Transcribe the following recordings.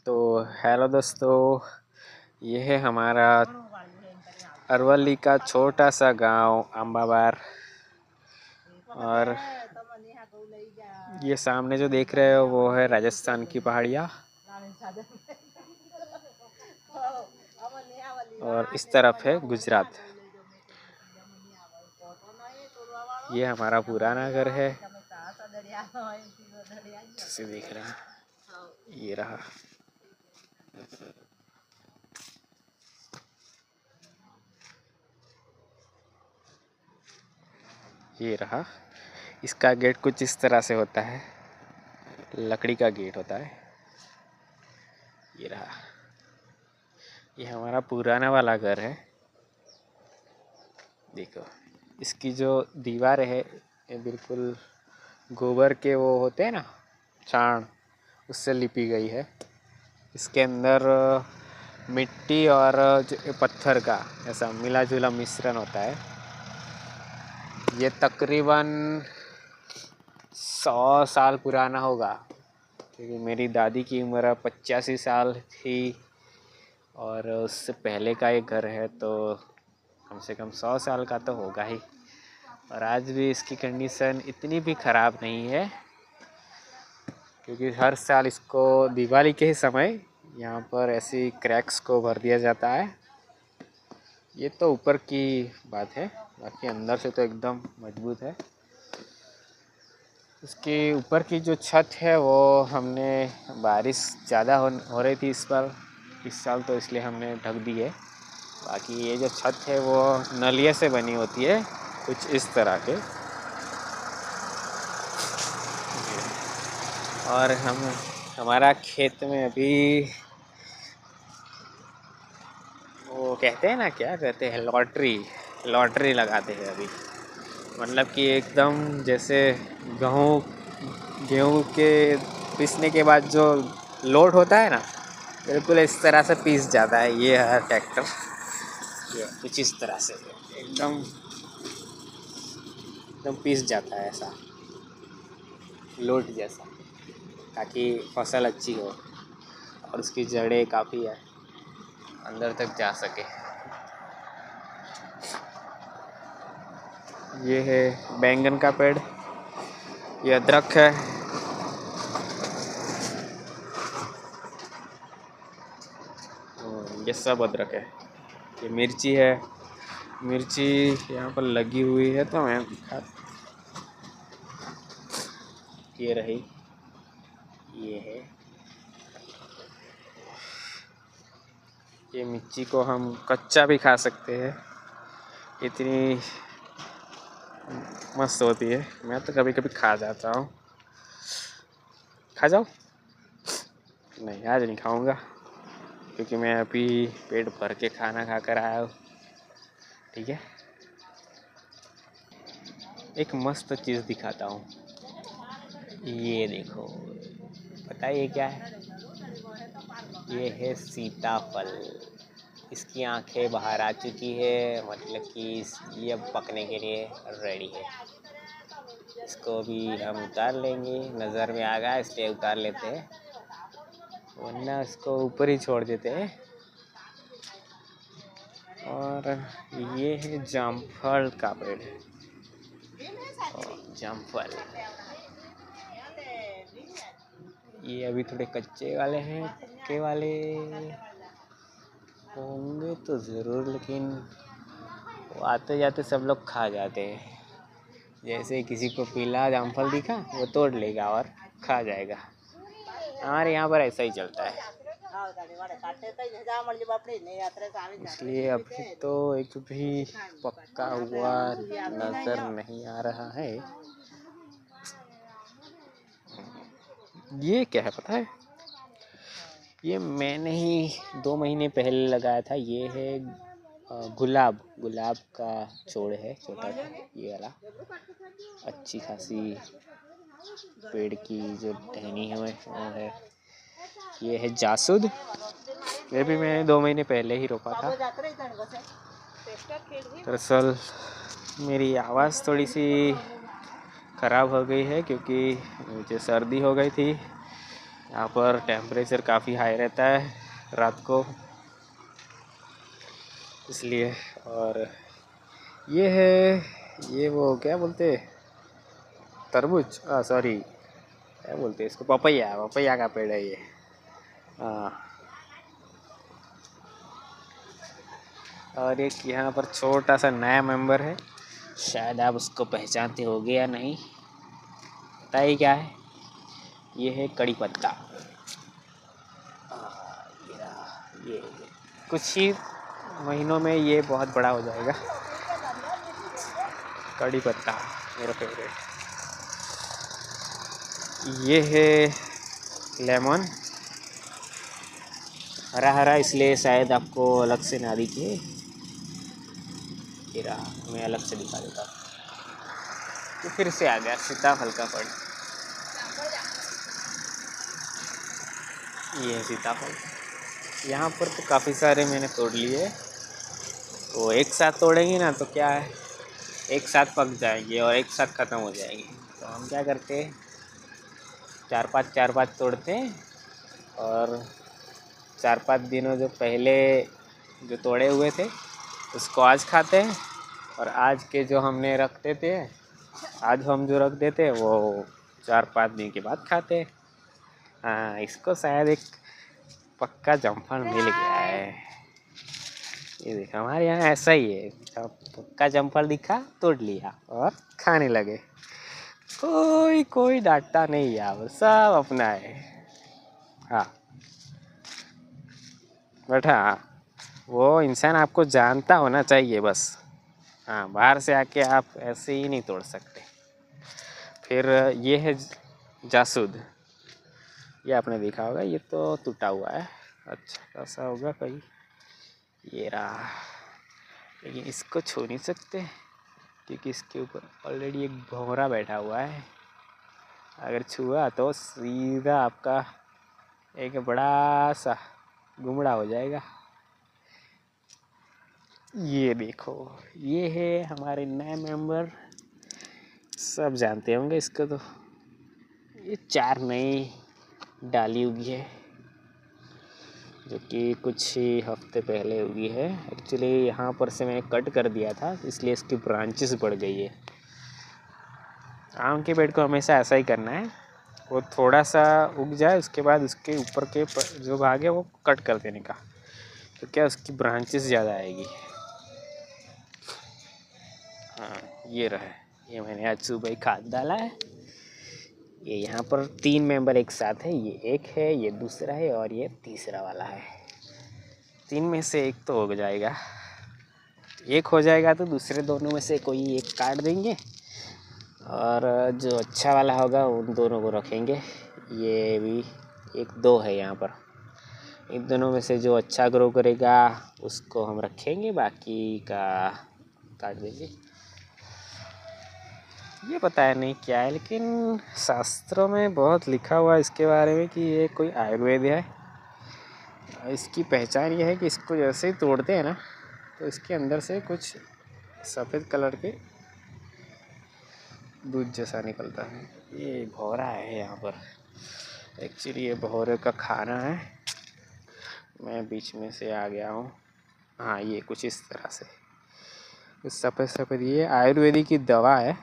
तो हेलो दोस्तों, ये है हमारा अरवली का छोटा सा गांव अम्बाबार। और ये सामने जो देख रहे हो वो है राजस्थान की पहाड़ियाँ, और इस तरफ है गुजरात। ये हमारा पुराना घर है, जैसे देख रहे हैं ये रहा। ये रहा, इसका गेट कुछ इस तरह से होता है, लकड़ी का गेट होता है। ये रहा, ये हमारा पुराना वाला घर है। देखो, इसकी जो दीवार है ये बिल्कुल गोबर के वो होते हैं ना, चाण, उससे लिपी गई है। इसके अंदर मिट्टी और जो पत्थर का ऐसा मिला जुला मिश्रण होता है। ये तकरीबन 100 साल पुराना होगा, क्योंकि मेरी दादी की उम्र 85 साल थी और उससे पहले का ये घर है, तो कम से कम 100 साल का तो होगा ही। और आज भी इसकी कंडीशन इतनी भी ख़राब नहीं है, क्योंकि हर साल इसको दिवाली के ही समय यहाँ पर ऐसी क्रैक्स को भर दिया जाता है। ये तो ऊपर की बात है, बाकी अंदर से तो एकदम मजबूत है। उसके ऊपर की जो छत है वो हमने, बारिश ज़्यादा हो रही थी इस साल, तो इसलिए हमने ढक दी है। बाकी ये जो छत है वो नलिये से बनी होती है, कुछ इस तरह के। और हमारा खेत में अभी वो कहते हैं ना, क्या कहते हैं, लॉटरी लगाते हैं अभी। मतलब कि एकदम जैसे गेहूँ के पीसने के बाद जो लोड होता है ना, बिल्कुल इस तरह से पीस जाता है ये है ट्रैक्टर। कुछ इस तरह से एकदम पीस जाता है, ऐसा लोड जैसा, ताकि फसल अच्छी हो और उसकी जड़ें काफ़ी है अंदर तक जा सके। ये है बैंगन का पेड़, ये अदरक है, ये सब अदरक है। ये मिर्ची है, मिर्ची यहाँ पर लगी हुई है, तो मैं ये रही, ये है। ये मिर्ची को हम कच्चा भी खा सकते हैं, इतनी मस्त होती है। मैं तो कभी कभी खा जाता हूँ। खा जाओ? नहीं, आज नहीं खाऊंगा, क्योंकि मैं अभी पेट भर के खाना खा कर आया हूँ। ठीक है, एक मस्त चीज़ दिखाता हूँ। ये देखो, पता है ये क्या है? ये है सीताफल। इसकी आंखें बाहर आ चुकी है, मतलब कि ये अब पकने के लिए रेडी है। इसको भी हम उतार लेंगे, नज़र में आ गया इसलिए उतार लेते हैं, वरना इसको ऊपर ही छोड़ देते हैं। और ये है जामफल का पेड़, जामफल। ये अभी थोड़े कच्चे वाले हैं, पक्के वाले होंगे तो ज़रूर, लेकिन वो आते जाते सब लोग खा जाते हैं। जैसे किसी को पीला जामफल दिखा, वो तोड़ लेगा और खा जाएगा। हमारे यहाँ पर ऐसा ही चलता है। इसलिए अभी तो एक भी पक्का हुआ नज़र नहीं आ रहा है। ये क्या है पता है? ये मैंने ही 2 महीने पहले लगाया था। ये है गुलाब का छोड़ है, छोटा सा, ये वाला। अच्छी खासी पेड़ की जो टहनी है वो है। ये है जासुद, ये भी मैंने 2 महीने पहले ही रोपा था। दरअसल मेरी आवाज़ थोड़ी सी ख़राब हो गई है, क्योंकि मुझे सर्दी हो गई थी यहाँ पर टेम्परेचर काफ़ी हाई रहता है रात को, इसलिए। और ये है, ये वो क्या बोलते हैं, तरबूज, सॉरी क्या बोलते हैं इसको, पपैया, पपैया का पेड़ है ये। हाँ, और एक यहाँ पर छोटा सा नया मेंबर है, शायद आप उसको पहचानते होगे या नहीं, पता ही क्या है, ये है कड़ी पत्ता। ये कुछ ही महीनों में ये बहुत बड़ा हो जाएगा। कड़ी पत्ता मेरा फेवरेट। ये है लेमन, हरा हरा, इसलिए शायद आपको अलग से ना दिखे, ये रहा, मैं अलग से दिखा देता हूँ। तो फिर से आ गया सीताफल का पेड़, ये है सीताफल। यहाँ पर तो काफ़ी सारे मैंने तोड़ लिए, तो एक साथ तोड़ेंगे ना तो क्या है, एक साथ पक जाएंगे और एक साथ ख़त्म हो जाएंगे। तो हम क्या करते हैं, चार पाँच तोड़ते हैं, और 4-5 दिनों जो पहले जो तोड़े हुए थे उसको आज खाते हैं, और आज के जो हमने रख देते हैं, आज हम जो रख देते हैं वो 4-5 दिन के बाद खाते हैं। हाँ, इसको शायद एक पक्का जामफल मिल गया है। ये देखा, हमारे यहाँ ऐसा ही है, पक्का जामफल दिखा तोड़ लिया और खाने लगे। कोई डांटता नहीं यार, सब अपना है। हाँ, बट हाँ, वो इंसान आपको जानता होना चाहिए बस। हाँ, बाहर से आके आप ऐसे ही नहीं तोड़ सकते। फिर ये है जासूद, ये आपने देखा होगा, ये तो टूटा हुआ है, अच्छा खासा होगा कहीं, ये रहा। लेकिन इसको छू नहीं सकते क्योंकि इसके ऊपर ऑलरेडी एक भौरा बैठा हुआ है। अगर छुआ तो सीधा आपका एक बड़ा सा गुमड़ा हो जाएगा। ये देखो, ये है हमारे नए मेंबर, सब जानते होंगे इसको। तो ये 4 नई डाली उगी है, जो कि कुछ ही हफ्ते पहले उगी है। एक्चुअली यहाँ पर से मैंने कट कर दिया था, इसलिए इसकी ब्रांचेस बढ़ गई है। आम के पेड़ को हमेशा ऐसा ही करना है, वो थोड़ा सा उग जाए उसके बाद उसके ऊपर के जो भाग है वो कट कर देने का, तो क्या उसकी ब्रांचेस ज़्यादा आएगी। हाँ, ये रहा, ये मैंने आज सुबह ही खाद डाला है। ये यहाँ पर 3 मेंबर एक साथ है, ये एक है, ये दूसरा है, और ये तीसरा वाला है। 3 में से एक तो हो जाएगा, एक हो जाएगा तो दूसरे दोनों में से कोई एक काट देंगे, और जो अच्छा वाला होगा उन दोनों को रखेंगे। ये भी 1-2 है यहाँ पर, इन दोनों में से जो अच्छा ग्रो करेगा उसको हम रखेंगे, बाकी का काट देंगे। ये पता है नहीं क्या है, लेकिन शास्त्रों में बहुत लिखा हुआ है इसके बारे में कि ये कोई आयुर्वेद है। इसकी पहचान ये है कि इसको जैसे ही तोड़ते हैं ना तो इसके अंदर से कुछ सफ़ेद कलर के दूध जैसा निकलता है। ये भौरा है यहाँ पर, एक्चुअली ये भौरे का खाना है, मैं बीच में से आ गया हूँ। हाँ, ये कुछ इस तरह से सफ़ेद सफ़ेद, ये आयुर्वेदिक की दवा है।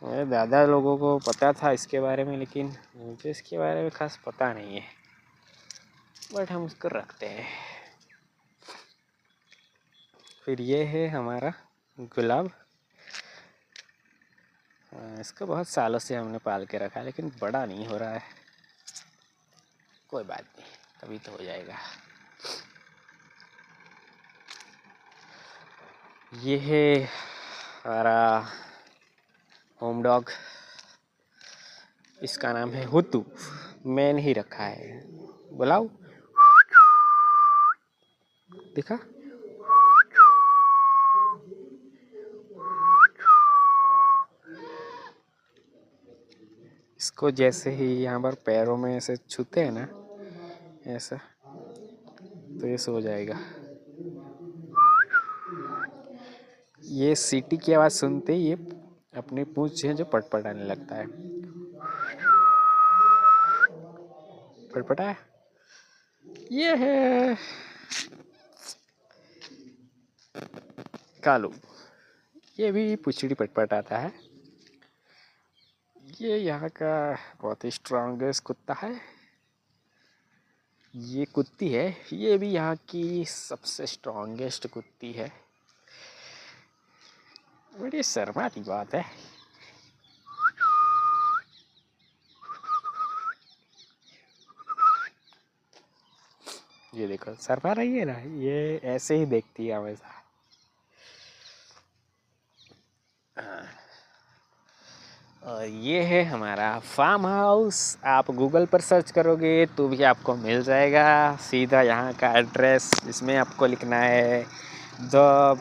मेरे दादा लोगों को पता था इसके बारे में, लेकिन मुझे इसके बारे में खास पता नहीं है, बट हम उसको रखते हैं। फिर ये है हमारा गुलाब, इसको बहुत सालों से हमने पाल के रखा है, लेकिन बड़ा नहीं हो रहा है। कोई बात नहीं, कभी तो हो जाएगा। ये है हमारा होम डॉग, इसका नाम है हुतू, मैंने ही रखा है। बुलाओ, देखा, इसको जैसे ही यहाँ पर पैरों में ऐसे छूते हैं ना, ऐसा, तो ये सो जाएगा। ये सीटी की आवाज़ सुनते ही ये अपनी पूंछ है जो पटपटाने लगता है। पटपटा। ये है कालू, ये भी पूंछड़ी पटपटाता है। ये यहाँ का बहुत ही स्ट्रॉन्गेस्ट कुत्ता है। ये कुत्ती है, ये भी यहाँ की सबसे स्ट्रॉन्गेस्ट कुत्ती है। बड़ी शर्माती बात है। ये देखो शर्मा रही है ना, ये ऐसे ही देखती है हमेशा। और ये है हमारा फार्म हाउस। आप गूगल पर सर्च करोगे तो भी आपको मिल जाएगा सीधा यहाँ का एड्रेस, जिसमें आपको लिखना है द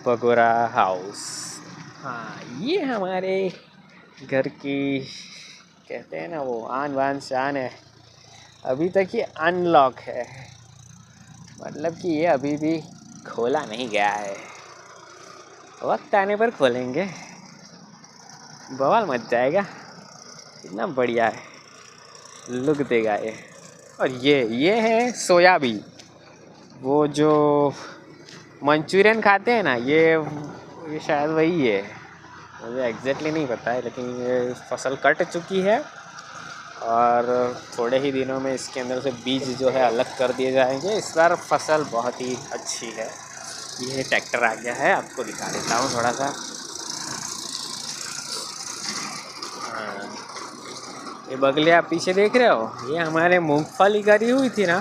बगोरा हाउस। हाँ, ये हमारे घर की कहते हैं ना वो आन बान शान है। अभी तक ये अनलॉक है, मतलब कि ये अभी भी खोला नहीं गया है। वक्त आने पर खोलेंगे, बवाल मच जाएगा। इतना बढ़िया है, लुक देगा ये। और ये है सोयाबीन, वो जो मंचूरियन खाते हैं ना, ये शायद वही है। मुझे एग्जैक्टली नहीं पता है, लेकिन ये फसल कट चुकी है और थोड़े ही दिनों में इसके अंदर से बीज जो है अलग कर दिए जाएंगे। इस बार फसल बहुत ही अच्छी है। ये ट्रैक्टर आ गया है, आपको दिखा देता हूँ थोड़ा सा। ये बगले आप पीछे देख रहे हो, ये हमारे मूंगफली करी हुई थी ना,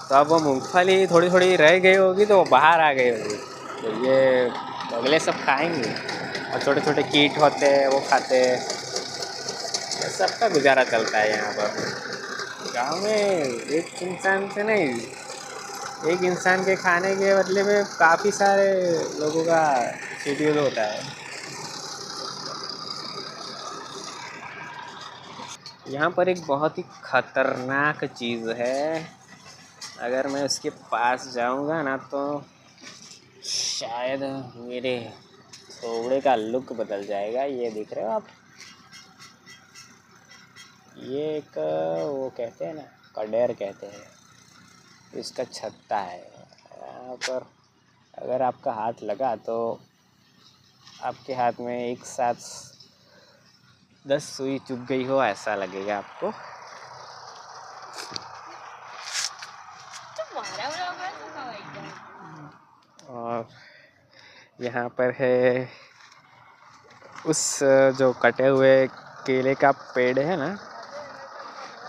तो अब वो मूंगफली थोड़ी थोड़ी रह गई होगी तो वो बाहर आ गई होगी, तो ये बगले सब खाएंगे। और छोटे छोटे कीट होते हैं वो खाते हैं। सबका गुजारा चलता है यहाँ पर। गांव में एक इंसान से नहीं, एक इंसान के खाने के बदले में काफ़ी सारे लोगों का शेड्यूल होता है। यहाँ पर एक बहुत ही खतरनाक चीज़ है, अगर मैं उसके पास जाऊँगा ना तो शायद मेरे थोड़े का लुक बदल जाएगा। ये देख रहे हो आप, ये एक वो कहते हैं ना, कडेर कहते हैं, इसका छत्ता है। यहाँ पर अगर आपका हाथ लगा तो आपके हाथ में एक साथ 10 सुई चुभ गई हो ऐसा लगेगा आपको। और यहाँ पर है उस जो कटे हुए केले का पेड़ है ना,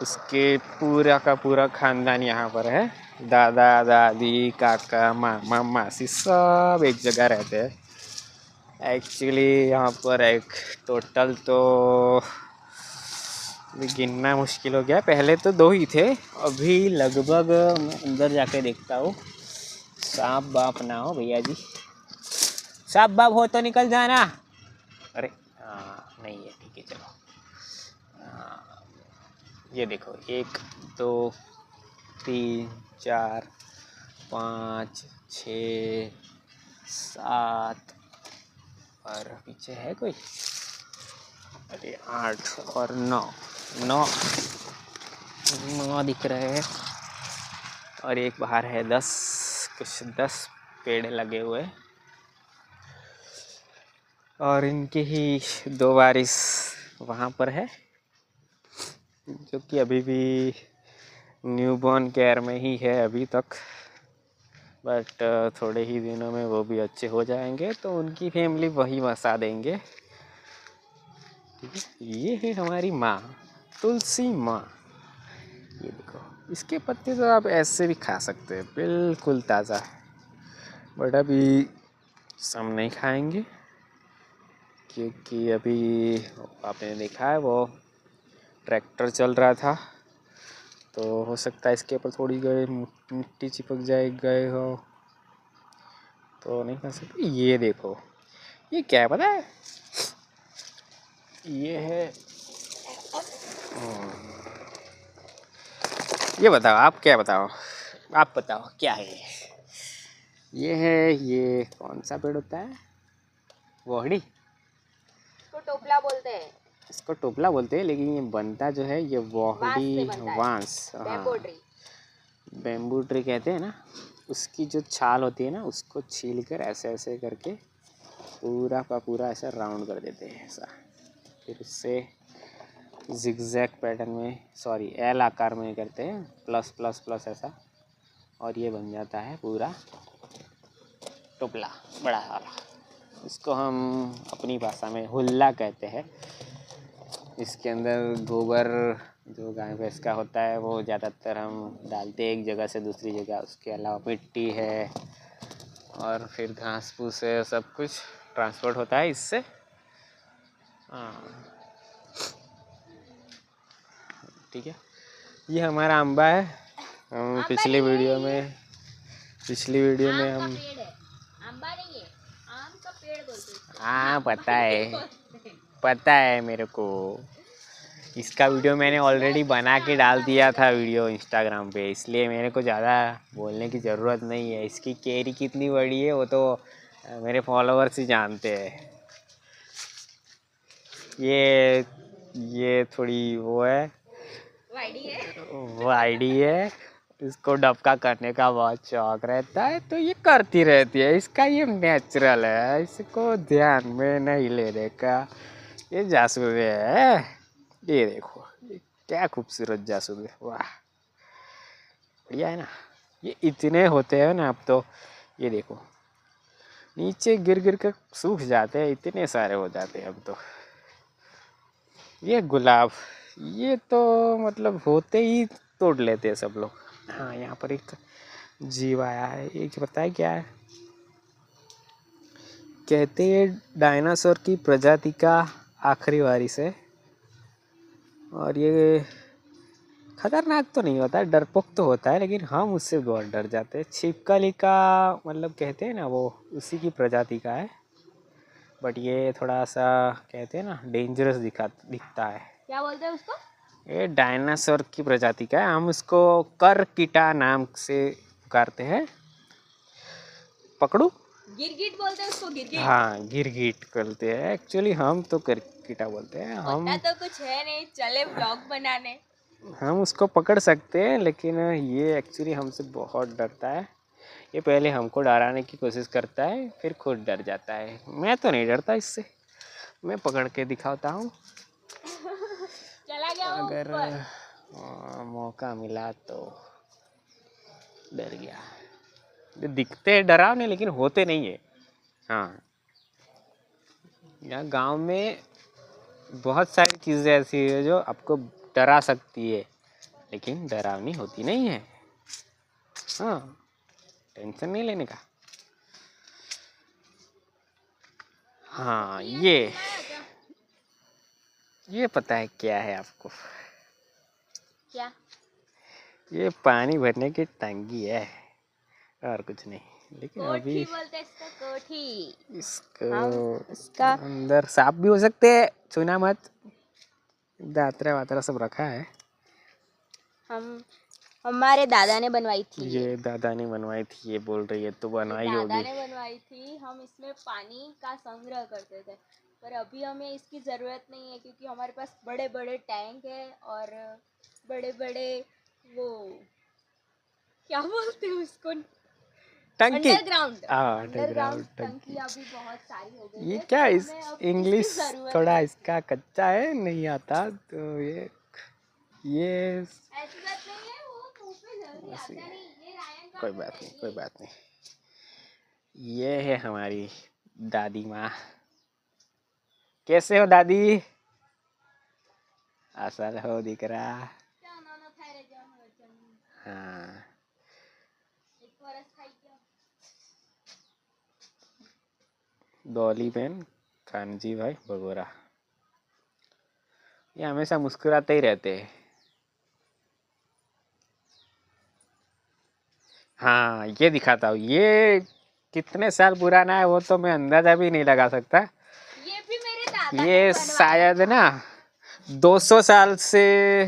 उसके पूरा का पूरा खानदान यहाँ पर है। दादा दादी काका मामा मासी सब एक जगह रहते हैं। एक्चुअली यहाँ पर एक टोटल तो गिनना मुश्किल हो गया, पहले तो 2 ही थे, अभी लगभग मैं अंदर जाके देखता हूँ। सांप बाप ना हो भैया जी, सांप बाप हो तो निकल जाना। अरे हाँ नहीं है, ठीक है चलो। ये देखो 1 2 3 4 5 6 7 और पीछे है कोई, अरे 8 और 9 दिख रहे हैं। और एक बाहर है 10, कुछ 10 पेड़ लगे हुए, और इनके ही 2 वारिस वहाँ पर है, जो कि अभी भी न्यूबॉर्न केयर में ही है अभी तक। बट थोड़े ही दिनों में वो भी अच्छे हो जाएंगे तो उनकी फैमिली वही बसा देंगे। ठीक है, ये है हमारी माँ, तुलसी माँ। ये देखो, इसके पत्ते तो आप ऐसे भी खा सकते हैं, बिल्कुल ताज़ा। बट अभी सब नहीं खाएंगे, क्योंकि अभी आपने देखा है वो ट्रैक्टर चल रहा था, तो हो सकता है इसके ऊपर थोड़ी गए मिट्टी चिपक गए हो, तो नहीं खा सकते। ये देखो, ये क्या है पता है, ये है ये बताओ, आप क्या बताओ, आप बताओ क्या है ये है, ये कौन सा पेड़ होता है, वोहड़ी, इसको टोपला बोलते हैं। इसको टोपला बोलते हैं, लेकिन ये बनता जो है ये वोहड़ी, बांस, बैम्बू ट्री। बेम्बू ट्री कहते हैं ना, उसकी जो छाल होती है ना, उसको छील कर ऐसे ऐसे करके पूरा का पूरा ऐसा राउंड कर देते हैं ऐसा। फिर उससे जिगजैग पैटर्न में, सॉरी एल आकार में करते हैं, प्लस प्लस प्लस ऐसा, और ये बन जाता है पूरा टोपला बड़ा वाला। इसको हम अपनी भाषा में हुल्ला कहते हैं। इसके अंदर गोबर जो गाय भैंस का होता है वो ज़्यादातर हम डालते हैं एक जगह से दूसरी जगह। उसके अलावा मिट्टी है और फिर घास फूस है, सब कुछ ट्रांसपोर्ट होता है इससे। हाँ ठीक है, ये हमारा अम्बा है। हम पिछली वीडियो में आम का हम पेड़ है, अम्बा नहीं है, आम का पेड़ बोलते हैं। हाँ पता है मेरे को। इसका वीडियो मैंने ऑलरेडी बना के डाल दिया था वीडियो इंस्टाग्राम पे, इसलिए मेरे को ज़्यादा बोलने की ज़रूरत नहीं है। इसकी कैरी कितनी बड़ी है वो तो मेरे फॉलोअर्स ही जानते हैं। ये थोड़ी वो है, वो आईडी है। इसको डबका करने का बहुत शौक रहता है तो ये करती रहती है, इसका ये नेचुरल है, इसको ध्यान में नहीं लेने का। ये जासूद है, ये देखो क्या खूबसूरत जासूद है, वाह बढ़िया है ना। ये इतने होते हैं ना अब तो, ये देखो नीचे गिर गिर कर सूख जाते हैं, इतने सारे हो जाते हैं अब तो। ये गुलाब, ये तो मतलब होते ही तोड़ लेते हैं सब लोग। हाँ यहाँ पर एक जीव आया है, ये पता है क्या है? कहते हैं डायनासोर की प्रजाति का आखिरी वारिस है, और ये खतरनाक तो नहीं होता है, डरपोक तो होता है, लेकिन हम उससे बहुत डर जाते हैं। छिपकली का मतलब कहते हैं ना, वो उसी की प्रजाति का है, बट ये थोड़ा सा कहते हैं ना डेंजरस दिखता है। क्या बोलते हैं उसको? ये डायनासोर की प्रजाति का है, हम उसको करकीटा नाम से पुकारते हैं। पकड़ू, गिरगिट बोलते हैं उसको, गिरगिट। हाँ गिरगिट बोलते हैं एक्चुअली, हम तो करकीटा बोलते हैं। हम तो कुछ है नहीं, चले व्लॉग बनाने। हम उसको पकड़ सकते हैं, लेकिन ये एक्चुअली हमसे बहुत डरता है। ये पहले हमको डराने की कोशिश करता है, फिर खुद डर जाता है। मैं तो नहीं डरता इससे, मैं पकड़ के दिखाता हूँ। चला गया वो अगर ऊपर। मौका मिला तो। डर गया, ये दिखते डरावने लेकिन होते नहीं है। हाँ यहाँ गांव में बहुत सारी चीज़ें ऐसी है जो आपको डरा सकती है, लेकिन डरावनी होती नहीं है। हाँ टेंशन नहीं लेने का। हाँ ये पता है क्या है आपको? क्या? ये पानी भरने की टंकी है और कुछ नहीं। लेकिन अभी बोलते हैं इसका, कोठी। इसको इसका अंदर सांप भी हो सकते हैं, छूना मत। दातरा वातरा सब रखा है। हमारे दादा ने बनवाई थी। ये दादा ने बनवाई थी, ये बोल रही है तो बनवाई होगी। दादा ने बनवाई थी। हम इसमें पानी का संग्रह करते थे, पर अभी हमें इसकी ज़रूरत नहीं है क्योंकि हमारे पास बड़े बड़े टैंक है और बड़े बड़े वो क्या बोलते हैं उसको, टंकी, अंडरग्राउंड टंकी अभी बहुत सारी हो गई ये है। क्या तो इस हमें अब इंग्लिश इसकी ज़रूरत थोड़ा है। इसका कच्चा है, नहीं आता तो ये ऐसी बात नहीं है, वो मुंह पे जल्दी आता नहीं, ये रायन का कोई बात नहीं, कोई बात नहीं। ये है हमारी दादी माँ। कैसे हो दादी? असल हो दिख रहा। हाँ डॉली बहन, कानजी भाई बगोरा, ये हमेशा मुस्कुराते ही रहते हैं। हाँ ये दिखाता हूँ, ये कितने साल पुराना है वो तो मैं अंदाजा भी नहीं लगा सकता। ये भी मेरे दादा ये ने शायद ना 200 साल से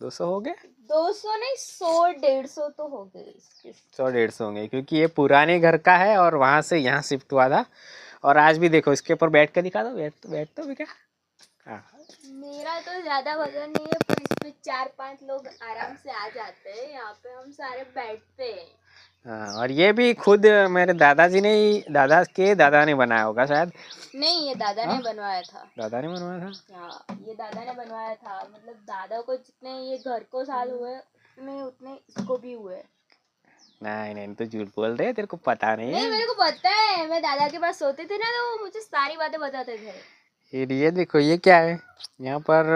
200 हो गए, 200 नहीं 100-150 तो हो गए इसके। 100-150 होंगे, क्योंकि ये पुराने घर का है और वहां से यहाँ शिफ्ट हुआ था। और आज भी देखो इसके ऊपर बैठ कर दिखा दो, बैठ तो भी क्या हाँ मेरा तो ज्यादा वजन नहीं है, पर इस पे 4-5 लोग आराम से आ जाते हैं। यहाँ पे हम सारे बैठते हैं। हाँ, और ये भी खुद मेरे दादाजी ने ही, दादा ने बनाया होगा शायद। नहीं, ये दादा हाँ? ने बनवाया था। दादा ने बनवाया था। हाँ, ये दादा ने बनवाया था। मतलब दादा को जितने ये घर को साल हुए उतने इसको भी हुए। नहीं नहीं, तो झूठ बोल रहे, तेरे को पता नहीं नहीं, है। मेरे को पता है। मैं दादा के पास सोते थे ना, तो वो मुझे सारी बातें बताते थे। ये देखो, ये क्या है यहाँ पर,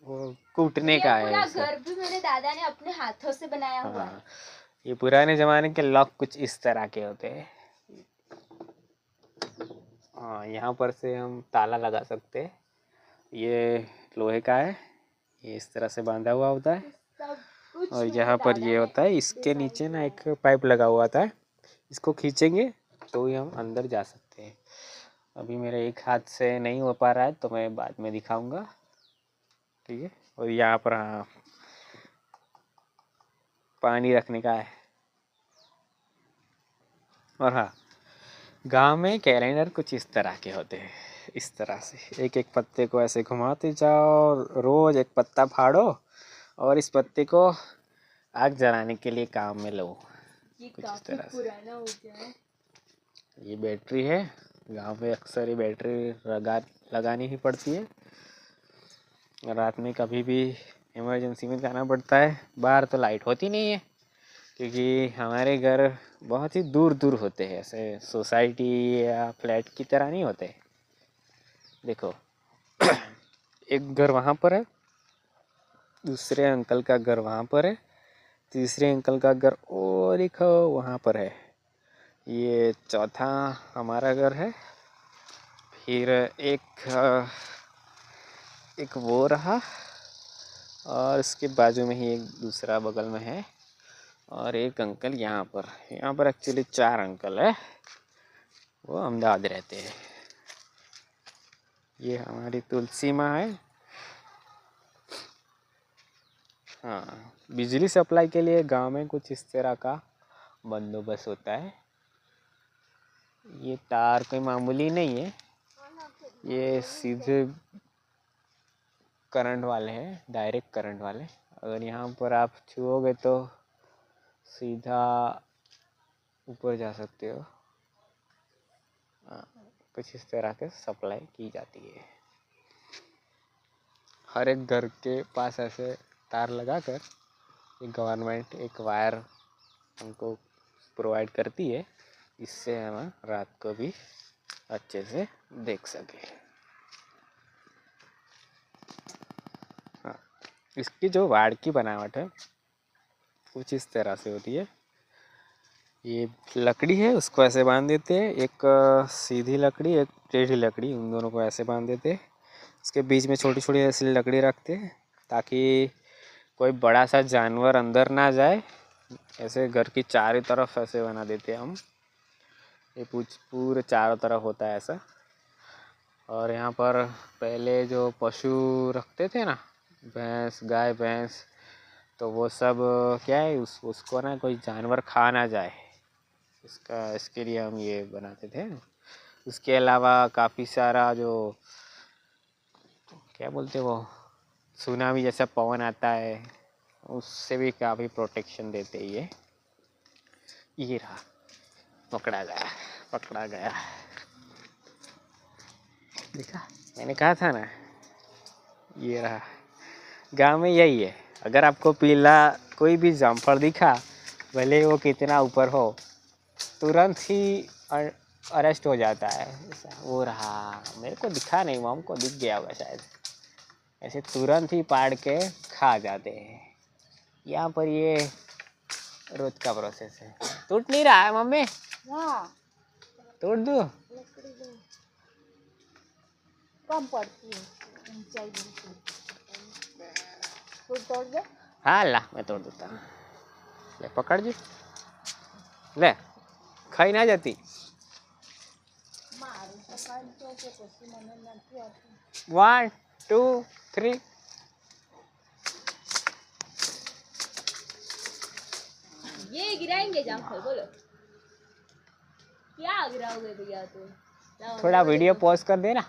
वो कूटने ये का है पूरा इसे। घर भी मेरे दादा ने अपने हाथों से बनाया हुआ है। हाँ, ये पुराने जमाने के लॉक कुछ इस तरह के होते हैं। हाँ, यहाँ पर से हम ताला लगा सकते हैं। ये लोहे का है, ये इस तरह से बांधा हुआ होता है। सब कुछ और मेरे यहाँ पर दादा ये ने होता है, इसके डिजाइन नीचे किया ना है। एक पाइप लगा हुआ था, इसको खींचेंगे तो ही हम अंदर जा सकते हैं। अभी मेरे एक हाथ से नहीं हो पा रहा है, तो मैं बाद में दिखाऊंगा, ठीक है। और यहाँ पर हाँ, पानी रखने का है। और हाँ, गांव में कैलेंडर कुछ इस तरह के होते हैं। इस तरह से एक एक पत्ते को ऐसे घुमाते जाओ, रोज एक पत्ता फाड़ो और इस पत्ते को आग जलाने के लिए काम में लो। ये कुछ इस काफी तरह से। पुराना हो गया है। ये बैटरी है, गांव में अक्सर ये बैटरी लगानी ही पड़ती है। रात में कभी भी इमरजेंसी में जाना पड़ता है। बाहर तो लाइट होती नहीं है, क्योंकि हमारे घर बहुत ही दूर दूर होते हैं, ऐसे सोसाइटी या फ्लैट की तरह नहीं होते। देखो, एक घर वहाँ पर है, दूसरे अंकल का घर वहाँ पर है, तीसरे अंकल का घर और एक वहाँ पर है, ये चौथा हमारा घर है। फिर एक वो रहा, और उसके बाजू में ही एक दूसरा बगल में है, और एक अंकल यहाँ पर एक्चुअली 4 अंकल है, वो अहमदाबाद रहते हैं। ये हमारी तुलसी माँ है। हाँ, बिजली सप्लाई के लिए गांव में कुछ इस तरह का बंदोबस्त होता है। ये तार कोई मामूली नहीं है, ये सीधे करंट वाले हैं, डायरेक्ट करंट वाले। अगर यहाँ पर आप छुओगे तो सीधा ऊपर जा सकते हो। हाँ, कुछ इस तरह के सप्लाई की जाती है। हर एक घर के पास ऐसे तार लगाकर गवर्नमेंट एक वायर हमको प्रोवाइड करती है, इससे हम रात को भी अच्छे से देख सके। हाँ, इसकी जो वाड़ की बनावट है कुछ इस तरह से होती है। ये लकड़ी है, उसको ऐसे बांध देते हैं, एक सीधी लकड़ी एक टेढ़ी लकड़ी, उन दोनों को ऐसे बांध देते हैं। इसके बीच में छोटी छोटी ऐसी लकड़ी रखते हैं, ताकि कोई बड़ा सा जानवर अंदर ना जाए। ऐसे घर की चारों तरफ ऐसे बना देते हैं हम, ये पूरे चारों तरफ होता है ऐसा। और यहाँ पर पहले जो पशु रखते थे ना, भैंस, गाय भैंस, तो वो सब क्या है, उसको ना कोई जानवर खा ना जाए, इसके लिए हम ये बनाते थे। उसके अलावा काफ़ी सारा जो क्या बोलते वो सुनामी जैसा पवन आता है, उससे भी काफ़ी प्रोटेक्शन देते ये रहा, पकड़ा गया। देखा, मैंने कहा था ना, ये रहा। गांव में यही है, अगर आपको पीला कोई भी जामफल दिखा, भले वो कितना ऊपर हो, तुरंत ही अरेस्ट हो जाता है। वो रहा, मेरे को दिखा नहीं, मॉम को दिख गया होगा शायद। ऐसे तुरंत ही पाड़ के खा जाते हैं। यहाँ पर ये रोज का प्रोसेस है। टूट नहीं रहा है मम्मी? तोड़ दूँ? कम पड़ती है ऊंचाई बिल्कुल। तोड़ दे। हाँ ला, मैं तोड़ देता हूँ। ले पकड़ जी, ले, खाई ना जाती। 1 2 3। ये गिराएंगे जामफल, बोलो क्या गिराओगे भैया तुम? थोड़ा वीडियो पॉज कर देना।